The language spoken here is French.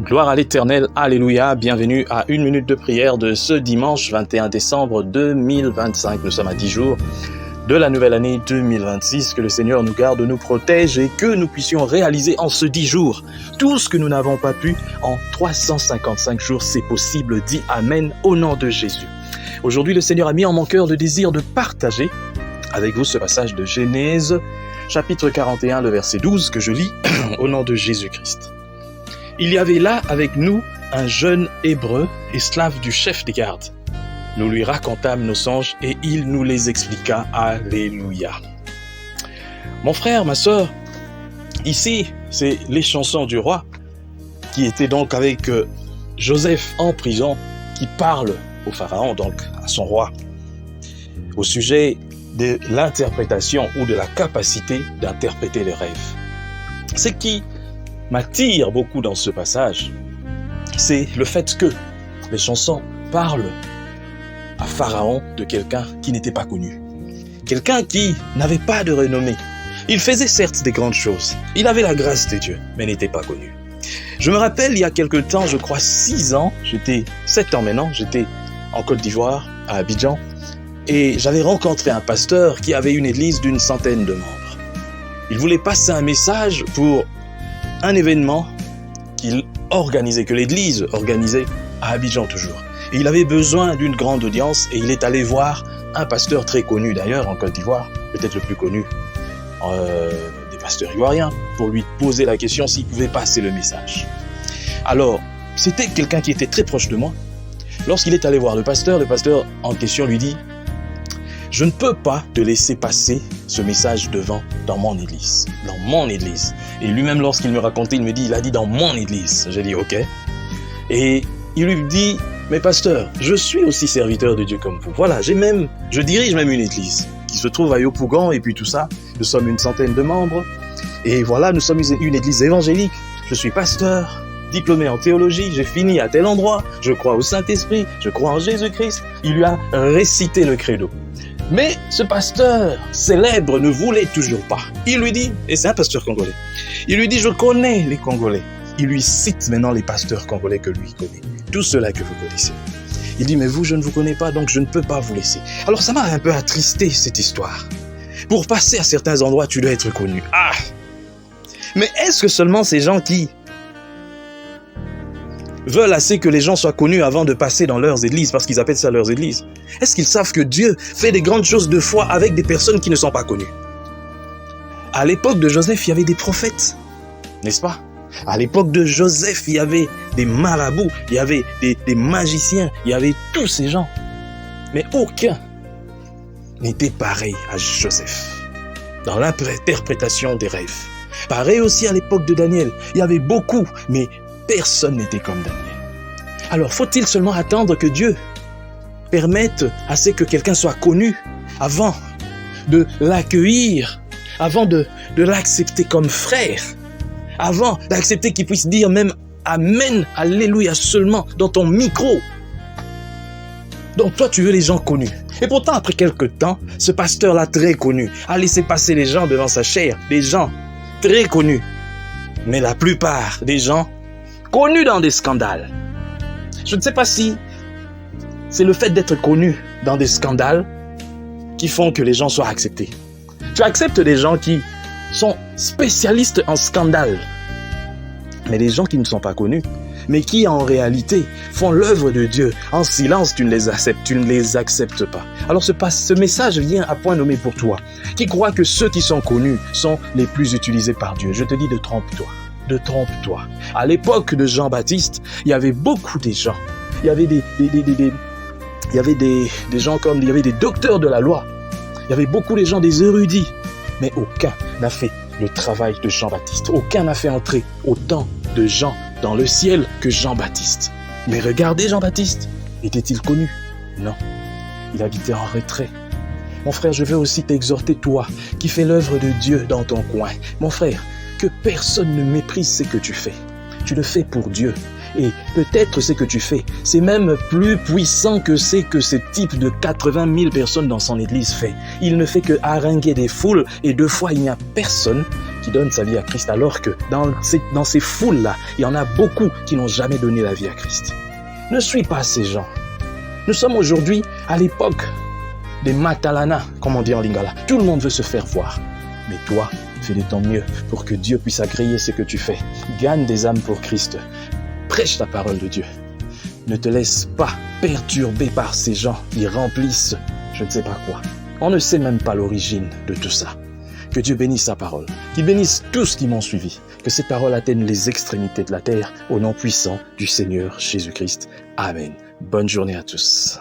Gloire à l'Éternel, alléluia, bienvenue à une minute de prière de ce dimanche 21 décembre 2025. Nous sommes à 10 jours de la nouvelle année 2026. Que le Seigneur nous garde, nous protège et que nous puissions réaliser en ce 10 jours tout ce que nous n'avons pas pu en 355 jours. C'est possible, dit Amen au nom de Jésus. Aujourd'hui, le Seigneur a mis en mon cœur le désir de partager avec vous ce passage de Genèse, chapitre 41, le verset 12, que je lis au nom de Jésus-Christ. Il y avait là avec nous un jeune Hébreu, esclave du chef des gardes. Nous lui racontâmes nos songes et il nous les expliqua. Alléluia. Mon frère, ma sœur, ici, c'est les chansons du roi qui étaient donc avec Joseph en prison, qui parle au pharaon, donc à son roi, au sujet de l'interprétation ou de la capacité d'interpréter les rêves. Ce qui m'attire beaucoup dans ce passage, c'est le fait que les chansons parlent à Pharaon de quelqu'un qui n'était pas connu, quelqu'un qui n'avait pas de renommée. Il faisait certes des grandes choses, il avait la grâce de Dieu, mais n'était pas connu. Je me rappelle, il y a quelque temps, je crois 7 ans maintenant, j'étais en Côte d'Ivoire, à Abidjan, et j'avais rencontré un pasteur qui avait une église d'une centaine de membres. Il voulait passer un message pour un événement qu'il organisait, que l'église organisait à Abidjan toujours. Et il avait besoin d'une grande audience et il est allé voir un pasteur très connu d'ailleurs en Côte d'Ivoire, peut-être le plus connu des pasteurs ivoiriens, pour lui poser la question s'il pouvait passer le message. Alors, c'était quelqu'un qui était très proche de moi. Lorsqu'il est allé voir le pasteur en question lui dit: je ne peux pas te laisser passer ce message dans mon église. Dans mon église. Et lui-même, lorsqu'il me racontait, il me dit, il a dit dans mon église. J'ai dit, ok. Et il lui dit, mais pasteur, je suis aussi serviteur de Dieu comme vous. Voilà, je dirige même une église qui se trouve à Yopougon et puis tout ça. Nous sommes une centaine de membres. Et voilà, nous sommes une église évangélique. Je suis pasteur, diplômé en théologie, j'ai fini à tel endroit. Je crois au Saint-Esprit, je crois en Jésus-Christ. Il lui a récité le credo. Mais ce pasteur célèbre ne voulait toujours pas. Il lui dit, et c'est un pasteur congolais, il lui dit, je connais les Congolais. Il lui cite maintenant les pasteurs congolais que lui connaît, tous ceux-là que vous connaissez. Il dit, mais vous, je ne vous connais pas, donc je ne peux pas vous laisser. Alors ça m'a un peu attristé, cette histoire. Pour passer à certains endroits, tu dois être connu. Ah! Mais est-ce que seulement ces gens qui veulent assez que les gens soient connus avant de passer dans leurs églises, parce qu'ils appellent ça leurs églises, est-ce qu'ils savent que Dieu fait des grandes choses de foi avec des personnes qui ne sont pas connues? À l'époque de Joseph, il y avait des prophètes, n'est-ce pas? À l'époque de Joseph, il y avait des marabouts, il y avait des magiciens, il y avait tous ces gens. Mais aucun n'était pareil à Joseph dans l'interprétation des rêves. Pareil aussi à l'époque de Daniel, il y avait beaucoup, mais personne n'était comme Daniel. Alors, faut-il seulement attendre que Dieu permette à ce que quelqu'un soit connu avant de l'accueillir, avant de l'accepter comme frère, avant d'accepter qu'il puisse dire même Amen, Alléluia seulement dans ton micro? Donc toi, tu veux les gens connus. Et pourtant, après quelque temps, ce pasteur-là très connu a laissé passer les gens devant sa chair, des gens très connus. Mais la plupart des gens connus dans des scandales. Je ne sais pas si c'est le fait d'être connu dans des scandales qui font que les gens soient acceptés. Tu acceptes des gens qui sont spécialistes en scandales, mais les gens qui ne sont pas connus, mais qui en réalité font l'œuvre de Dieu en silence, tu ne les acceptes pas. Alors ce message vient à point nommé pour toi, qui crois que ceux qui sont connus sont les plus utilisés par Dieu. Je te dis de trompe-toi. À l'époque de Jean-Baptiste, il y avait beaucoup de gens. Il y avait des gens il y avait des docteurs de la loi. Il y avait beaucoup de gens, des érudits. Mais aucun n'a fait le travail de Jean-Baptiste. Aucun n'a fait entrer autant de gens dans le ciel que Jean-Baptiste. Mais regardez Jean-Baptiste. Était-il connu? Non. Il habitait en retrait. Mon frère, je veux aussi t'exhorter, toi, qui fais l'œuvre de Dieu dans ton coin. Mon frère, que personne ne méprise ce que tu fais. Tu le fais pour Dieu. Et peut-être ce que tu fais, c'est même plus puissant que ce type de 80 000 personnes dans son église fait. Il ne fait que haranguer des foules et 2 fois il n'y a personne qui donne sa vie à Christ, alors que dans ces foules-là, il y en a beaucoup qui n'ont jamais donné la vie à Christ. Ne suis pas ces gens. Nous sommes aujourd'hui à l'époque des Matalana, comme on dit en lingala. Tout le monde veut se faire voir. Mais toi, fais de ton mieux pour que Dieu puisse agréer ce que tu fais. Gagne des âmes pour Christ. Prêche la parole de Dieu. Ne te laisse pas perturber par ces gens qui remplissent je ne sais pas quoi. On ne sait même pas l'origine de tout ça. Que Dieu bénisse sa parole, qu'il bénisse tous qui m'ont suivi, que cette parole atteigne les extrémités de la terre, au nom puissant du Seigneur Jésus-Christ. Amen. Bonne journée à tous.